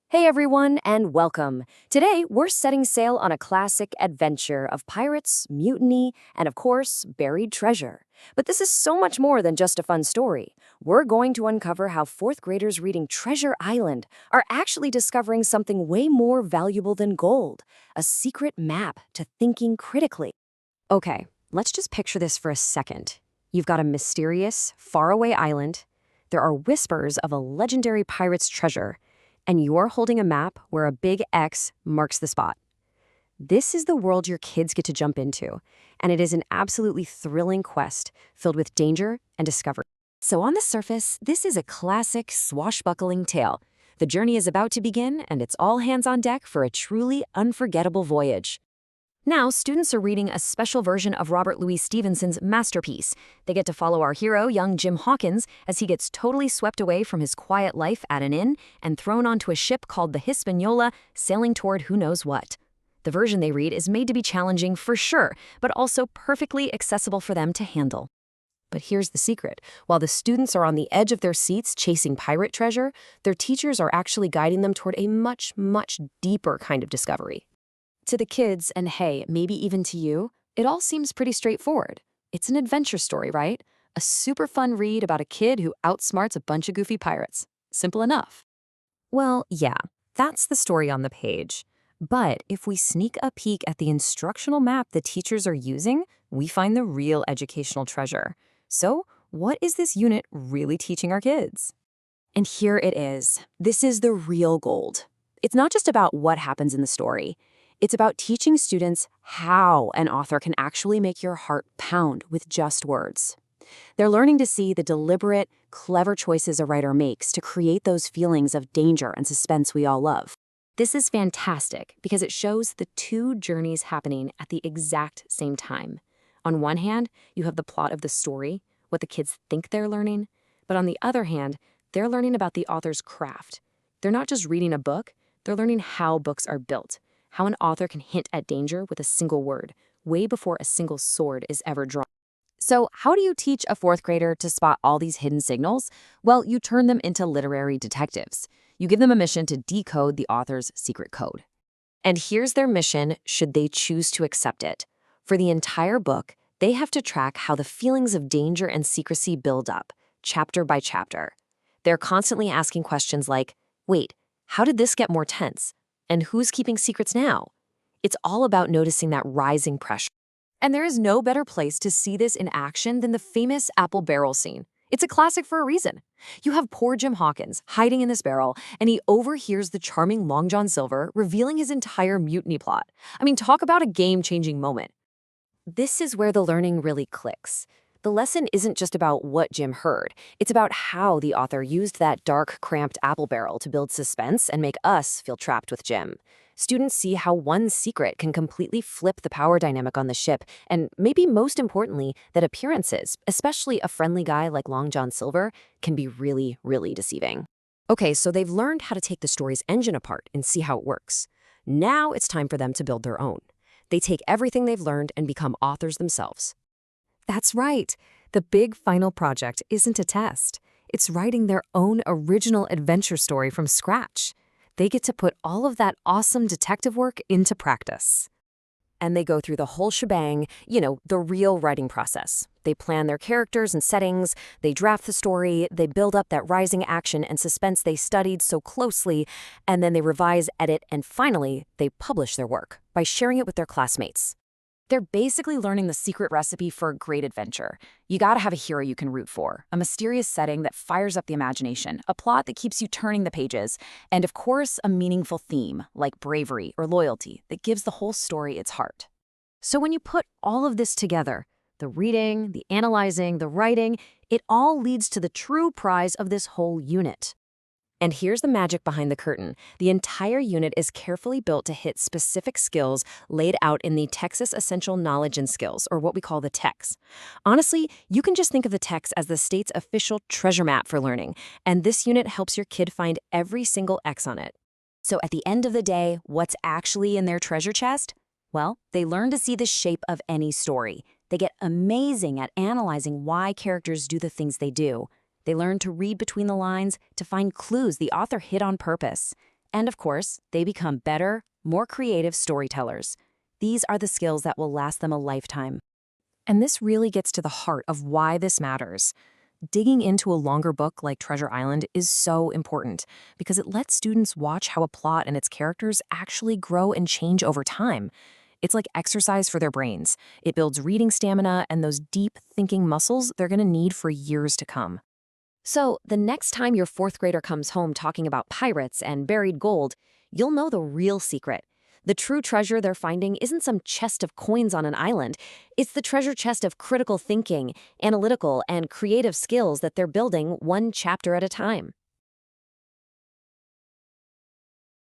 Hey everyone, and welcome. Today, we're setting sail on a classic adventure of pirates, mutiny, and of course, buried treasure. But this is so much more than just a fun story. We're going to uncover how fourth graders reading Treasure Island are actually discovering something way more valuable than gold, a secret map to thinking critically. Okay, let's just picture this for a second. You've got a mysterious, faraway island. There are whispers of a legendary pirate's treasure, and you're holding a map where a big X marks the spot. This is the world your kids get to jump into, and it is an absolutely thrilling quest filled with danger and discovery. So on the surface, this is a classic swashbuckling tale. The journey is about to begin, and it's all hands on deck for a truly unforgettable voyage. Now, students are reading a special version of Robert Louis Stevenson's masterpiece. They get to follow our hero, young Jim Hawkins, as he gets totally swept away from his quiet life at an inn and thrown onto a ship called the Hispaniola, sailing toward who knows what. The version they read is made to be challenging for sure, but also perfectly accessible for them to handle. But here's the secret. While the students are on the edge of their seats chasing pirate treasure, their teachers are actually guiding them toward a much, much deeper kind of discovery. To the kids, and hey, maybe even to you, it all seems pretty straightforward. It's an adventure story, right? A super fun read about a kid who outsmarts a bunch of goofy pirates. Simple enough. Well, yeah, that's the story on the page. But if we sneak a peek at the instructional map the teachers are using, we find the real educational treasure. So, what is this unit really teaching our kids? And here it is. This is the real gold. It's not just about what happens in the story. It's about teaching students how an author can actually make your heart pound with just words. They're learning to see the deliberate, clever choices a writer makes to create those feelings of danger and suspense we all love. This is fantastic because it shows the two journeys happening at the exact same time. On one hand, you have the plot of the story, what the kids think they're learning, but on the other hand, they're learning about the author's craft. They're not just reading a book, they're learning how books are built. How an author can hint at danger with a single word, way before a single sword is ever drawn. So how do you teach a fourth grader to spot all these hidden signals? Well, you turn them into literary detectives. You give them a mission to decode the author's secret code. And here's their mission should they choose to accept it. For the entire book, they have to track how the feelings of danger and secrecy build up, chapter by chapter. They're constantly asking questions like, wait, how did this get more tense? And who's keeping secrets now? It's all about noticing that rising pressure. And there is no better place to see this in action than the famous apple barrel scene. It's a classic for a reason. You have poor Jim Hawkins hiding in this barrel, and he overhears the charming Long John Silver revealing his entire mutiny plot. I mean, talk about a game-changing moment. This is where the learning really clicks. The lesson isn't just about what Jim heard. It's about how the author used that dark, cramped apple barrel to build suspense and make us feel trapped with Jim. Students see how one secret can completely flip the power dynamic on the ship, and maybe most importantly, that appearances, especially a friendly guy like Long John Silver, can be really, really deceiving. Okay, so they've learned how to take the story's engine apart and see how it works. Now it's time for them to build their own. They take everything they've learned and become authors themselves. That's right. The big final project isn't a test. It's writing their own original adventure story from scratch. They get to put all of that awesome detective work into practice. And they go through the whole shebang, the real writing process. They plan their characters and settings, they draft the story, they build up that rising action and suspense they studied so closely, and then they revise, edit, and finally, they publish their work by sharing it with their classmates. They're basically learning the secret recipe for a great adventure. You gotta have a hero you can root for, a mysterious setting that fires up the imagination, a plot that keeps you turning the pages, and of course, a meaningful theme, like bravery or loyalty, that gives the whole story its heart. So when you put all of this together, the reading, the analyzing, the writing, it all leads to the true prize of this whole unit. And here's the magic behind the curtain. The entire unit is carefully built to hit specific skills laid out in the Texas Essential Knowledge and Skills, or what we call the TEKS. Honestly, you can just think of the TEKS as the state's official treasure map for learning, and this unit helps your kid find every single X on it. So at the end of the day, what's actually in their treasure chest? Well, they learn to see the shape of any story. They get amazing at analyzing why characters do the things they do. They learn to read between the lines, to find clues the author hid on purpose. And of course, they become better, more creative storytellers. These are the skills that will last them a lifetime. And this really gets to the heart of why this matters. Digging into a longer book like Treasure Island is so important because it lets students watch how a plot and its characters actually grow and change over time. It's like exercise for their brains. It builds reading stamina and those deep thinking muscles they're going to need for years to come. So, the next time your fourth grader comes home talking about pirates and buried gold, you'll know the real secret. The true treasure they're finding isn't some chest of coins on an island. It's the treasure chest of critical thinking, analytical, and creative skills that they're building one chapter at a time.